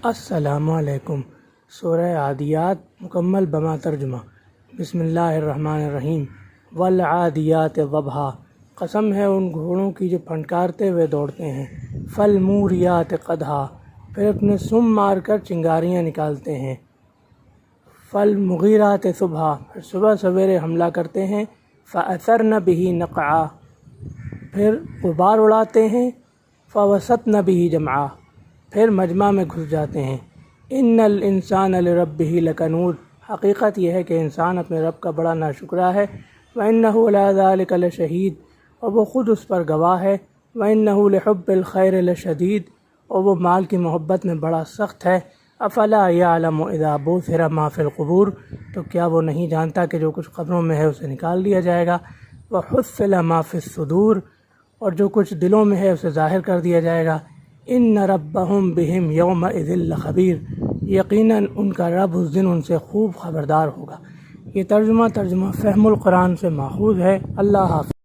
السلام علیکم۔ سورہ عادیات مکمل بما ترجمہ۔ بسم اللہ الرحمن الرحیم۔ والعادیات ضبحا، قسم ہے ان گھوڑوں کی جو پھنکارتے ہوئے دوڑتے ہیں۔ فالموریات قدحا، پھر اپنے سم مار کر چنگاریاں نکالتے ہیں۔ فالمغیرات صبحا، پھر صبح سویرے حملہ کرتے ہیں۔ فاثرن بہ نقعا، پھر غبار اڑاتے ہیں۔ فوسطن بہ جمعا، پھر مجمع میں گھس جاتے ہیں۔ ان الانسان لربہ لکنود، حقیقت یہ ہے کہ انسان اپنے رب کا بڑا ناشکرا ہے۔ وانہ علی ذلک لشہید، اور وہ خود اس پر گواہ ہے۔ وانہ لحب الخیر لشدید، اور وہ مال کی محبت میں بڑا سخت ہے۔ افلا یعلم اذا بعثر ما فی القبور، تو کیا وہ نہیں جانتا کہ جو کچھ قبروں میں ہے اسے نکال دیا جائے گا۔ وحصل ما فی الصدور، اور جو کچھ دلوں میں ہے اسے ظاہر کر دیا جائے گا۔ ان ربہم بہم یومئذ لخبیر، یقیناً ان کا رب اس دن ان سے خوب خبردار ہوگا۔ یہ ترجمہ فہم القرآن سے ماخوذ ہے۔ اللہ حافظ۔